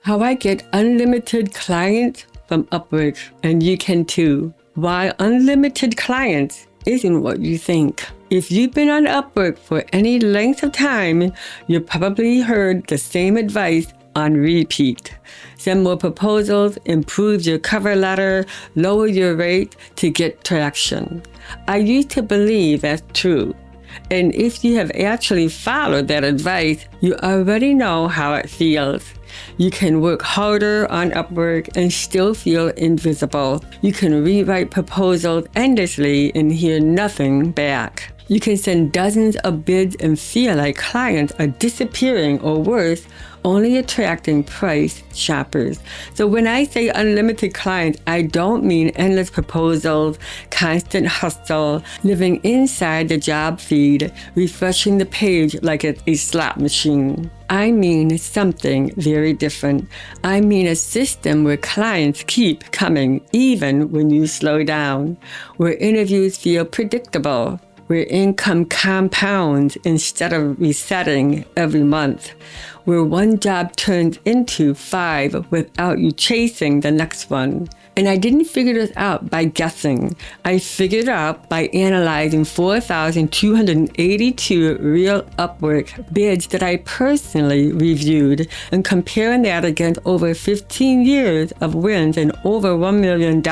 How I get unlimited clients from Upwork, and you can too. Why unlimited clients isn't what you think. If you've been on Upwork for any length of time, you probably heard the same advice on repeat. Send more proposals, improve your cover letter, lower your rate to get traction. I used to believe that's true. And if you have actually followed that advice, you already know how it feels. You can work harder on Upwork and still feel invisible. You can rewrite proposals endlessly and hear nothing back. You can send dozens of bids and feel like clients are disappearing, or worse, only attracting price shoppers. So when I say unlimited clients, I don't mean endless proposals, constant hustle, living inside the job feed, refreshing the page like it's a slot machine. I mean something very different. I mean a system where clients keep coming even when you slow down, where interviews feel predictable, where income compounds instead of resetting every month, where one job turns into 5 without you chasing the next one. And I didn't figure this out by guessing. I figured it out by analyzing 4,282 real Upwork bids that I personally reviewed and comparing that against over 15 years of wins and over $1 million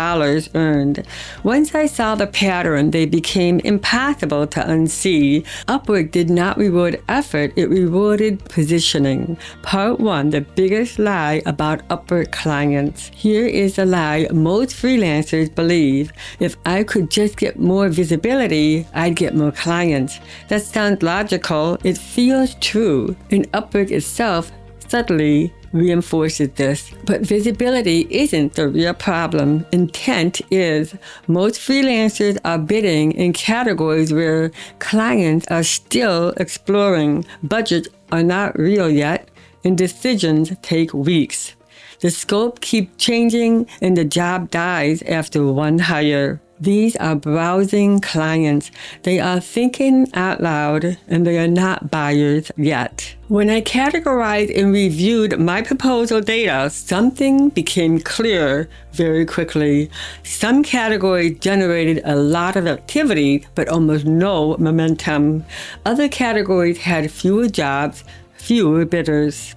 earned. Once I saw the pattern, they became impossible to unsee. Upwork did not reward effort, it rewarded positioning. Part 1, the biggest lie about Upwork clients. Here is a lie most freelancers believe. If I could just get more visibility, I'd get more clients. That sounds logical. It feels true. And Upwork itself subtly reinforces this. But visibility isn't the real problem. Intent is. Most freelancers are bidding in categories where clients are still exploring. Budgets are not real yet, and decisions take weeks. The scope keeps changing and the job dies after one hire. These are browsing clients. They are thinking out loud and they are not buyers yet. When I categorized and reviewed my proposal data, something became clear very quickly. Some categories generated a lot of activity but almost no momentum. Other categories had fewer jobs, fewer bidders,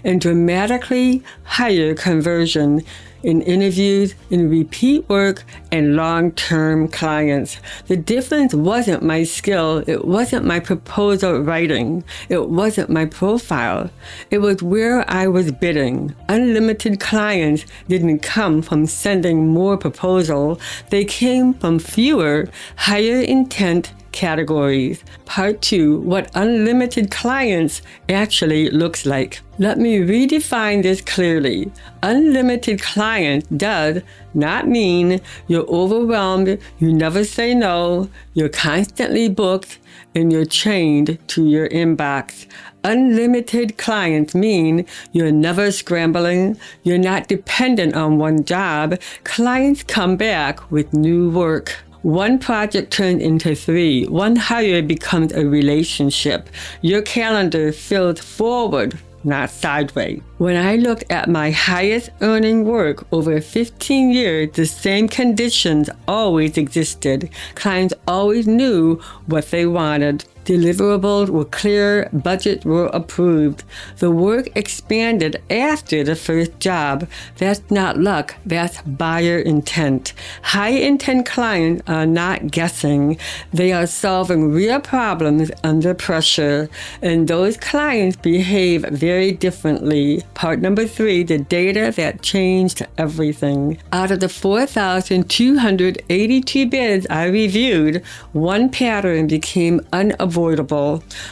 and dramatically higher conversion in interviews, in repeat work, and long-term clients. The difference wasn't my skill, it wasn't my proposal writing, it wasn't my profile. It was where I was bidding. Unlimited clients didn't come from sending more proposals, they came from fewer, higher intent categories. Part 2, what unlimited clients actually looks like. Let me redefine this clearly. Unlimited client does not mean you're overwhelmed, you never say no, you're constantly booked, and you're chained to your inbox. Unlimited clients mean you're never scrambling, you're not dependent on one job. Clients come back with new work. One project turns into 3. One hire becomes a relationship. Your calendar fills forward, not sideways. When I looked at my highest earning work over 15 years, the same conditions always existed. Clients always knew what they wanted. Deliverables were clear, budgets were approved. The work expanded after the first job. That's not luck, that's buyer intent. High intent clients are not guessing. They are solving real problems under pressure, and those clients behave very differently. Part number 3, the data that changed everything. Out of the 4,282 bids I reviewed, one pattern became unavoidable.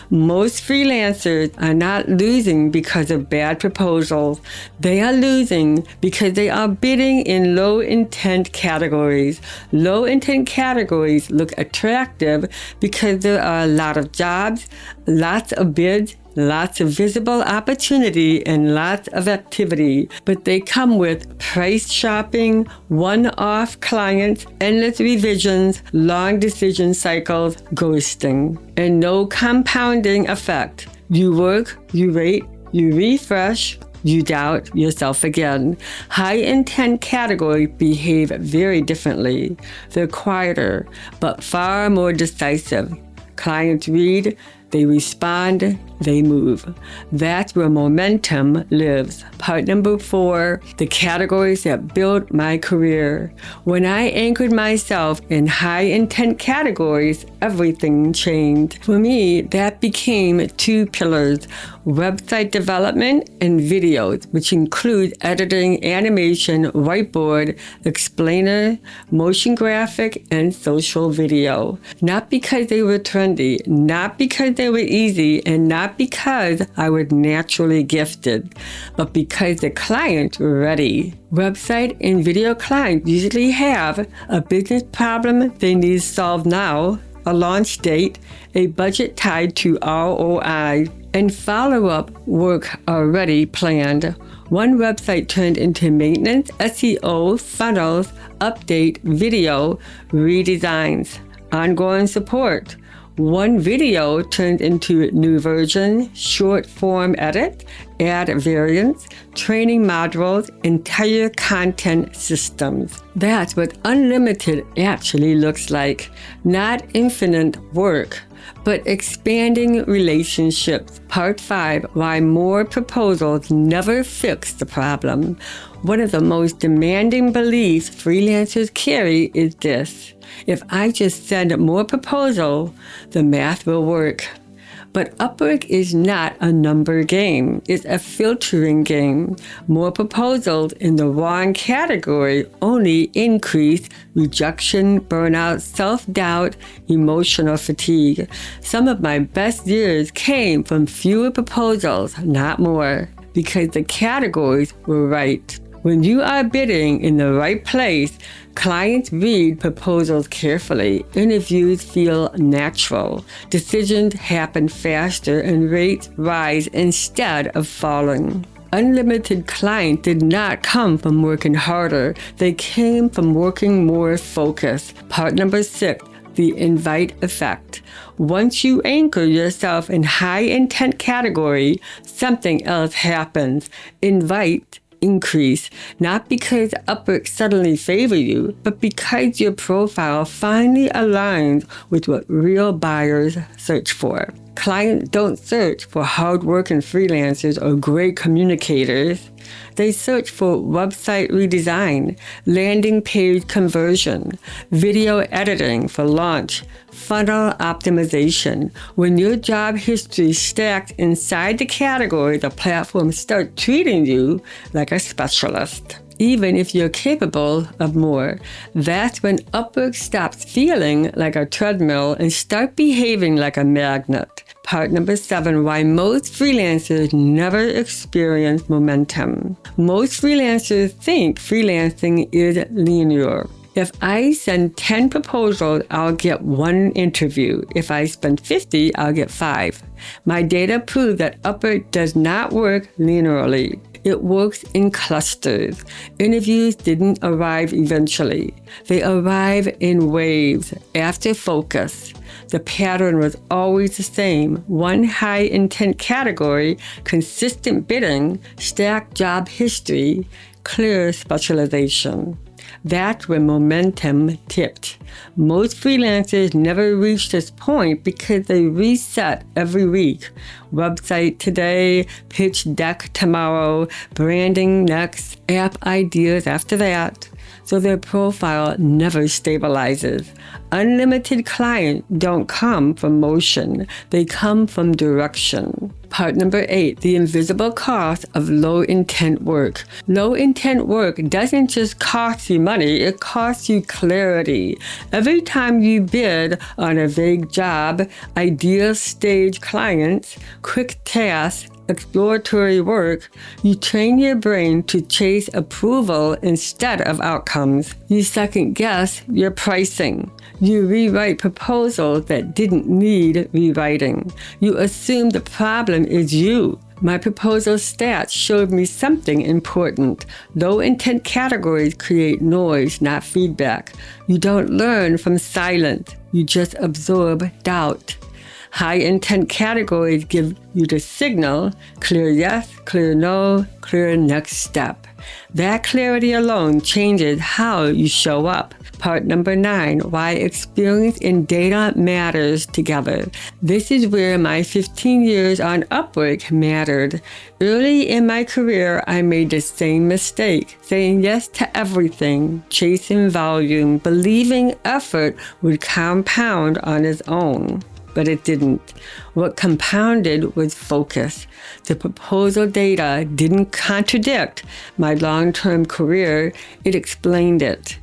Most freelancers are not losing because of bad proposals. They are losing because they are bidding in low-intent categories. Low-intent categories look attractive because there are a lot of jobs, lots of bids, lots of visible opportunity, and lots of activity, but they come with price shopping, one-off clients, endless revisions, long decision cycles, ghosting, and no compounding effect. You work, you rate, you refresh, you doubt yourself again. High intent categories behave very differently. They're quieter, but far more decisive. Clients read, they respond, they move. That's where momentum lives. Part number 4, the categories that built my career. When I anchored myself in high intent categories, everything changed. For me, that became 2 pillars: website development and videos, which include editing, animation, whiteboard, explainer, motion graphic, and social video. Not because they were trendy, not because they were easy, and not because I was naturally gifted, but because the clients were ready. Website and video clients usually have a business problem they need solved now, a launch date, a budget tied to ROI, and follow-up work already planned. One website turned into maintenance, SEO, funnels, update, video, redesigns, ongoing support. One video turned into new version, short form edit, add variants, training modules, entire content systems. That's what unlimited actually looks like. Not infinite work, but expanding relationships. Part 5, why more proposals never fix the problem. One of the most demanding beliefs freelancers carry is this: if I just send more proposals, the math will work. But Upwork is not a number game. It's a filtering game. More proposals in the wrong category only increase rejection, burnout, self-doubt, emotional fatigue. Some of my best years came from fewer proposals, not more, because the categories were right. When you are bidding in the right place, clients read proposals carefully, interviews feel natural, decisions happen faster, and rates rise instead of falling. Unlimited clients did not come from working harder. They came from working more focused. Part number 6, the invite effect. Once you anchor yourself in high intent category, something else happens. Invite increase, not because Upwork suddenly favor you, but because your profile finally aligns with what real buyers search for. Clients don't search for hardworking freelancers or great communicators. They search for website redesign, landing page conversion, video editing for launch, funnel optimization. When your job history is stacked inside the category, the platform starts treating you like a specialist, even if you're capable of more. That's when Upwork stops feeling like a treadmill and starts behaving like a magnet. Part number 7, why most freelancers never experience momentum. Most freelancers think freelancing is linear. If I send 10 proposals, I'll get 1 interview. If I spend 50, I'll get 5. My data proves that Upwork does not work linearly. It works in clusters. Interviews didn't arrive eventually. They arrive in waves after focus. The pattern was always the same: one high intent category, consistent bidding, stacked job history, clear specialization. That's when momentum tipped. Most freelancers never reach this point because they reset every week. Website today, pitch deck tomorrow, branding next, app ideas after that. So their profile never stabilizes. Unlimited clients don't come from motion. They come from direction. Part number 8, the invisible cost of low-intent work. Low-intent work doesn't just cost you money, it costs you clarity. Every time you bid on a vague job, ideal stage clients, quick tasks, exploratory work, you train your brain to chase approval instead of outcomes. You second guess your pricing. You rewrite proposals that didn't need rewriting. You assume the problem is you. My proposal stats showed me something important. Low intent categories create noise, not feedback. You don't learn from silence. You just absorb doubt. High intent categories give you the signal: clear yes, clear no, clear next step. That clarity alone changes how you show up. Part number 9, why experience and data matters together. This is where my 15 years on Upwork mattered. Early in my career, I made the same mistake, saying yes to everything, chasing volume, believing effort would compound on its own. But it didn't. What compounded was focus. The proposal data didn't contradict my long-term career, it explained it.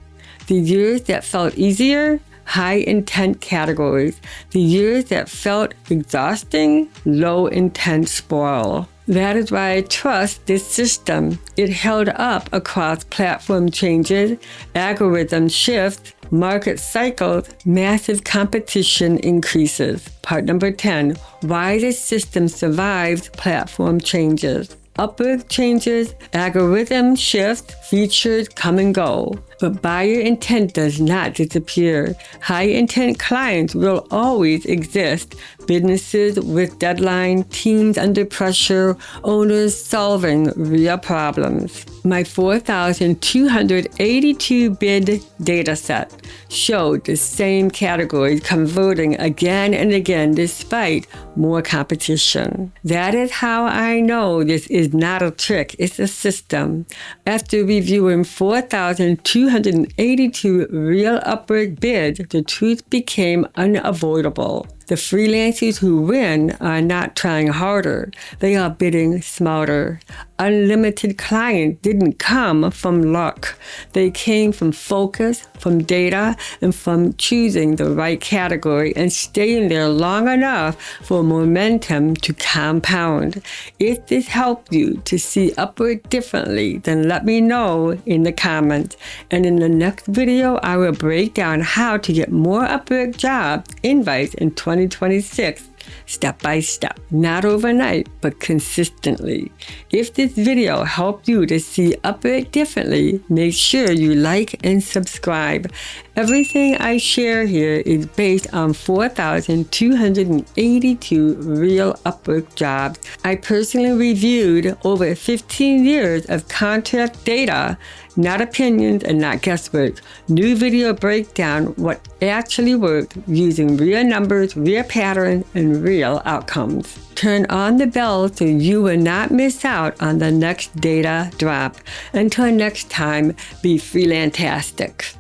The years that felt easier, high intent categories. The years that felt exhausting, low intent spoil. That is why I trust this system. It held up across platform changes, algorithm shifts, market cycles, massive competition increases. Part number 10, why this system survives platform changes. Upwork changes, algorithm shifts, features come and go. But buyer intent does not disappear. High intent clients will always exist. Businesses with deadline, teams under pressure, owners solving real problems. My 4,282 bid dataset showed the same categories converting again and again despite more competition. That is how I know this is not a trick, it's a system. After reviewing 4,282 real Upwork bids, the truth became unavoidable. The freelancers who win are not trying harder. They are bidding smarter. Unlimited clients didn't come from luck. They came from focus, from data, and from choosing the right category and staying there long enough for momentum to compound. If this helped you to see Upwork differently, then let me know in the comments. And in the next video, I will break down how to get more Upwork job invites in 2026. Step by step, not overnight, but consistently. If this video helped you to see Upwork differently, make sure you like and subscribe. Everything I share here is based on 4,282 real Upwork jobs. I personally reviewed over 15 years of contract data, not opinions and not guesswork. New video breakdown what actually worked using real numbers, real patterns, and real outcomes. Turn on the bell so you will not miss out on the next data drop. Until next time, be freelantastic.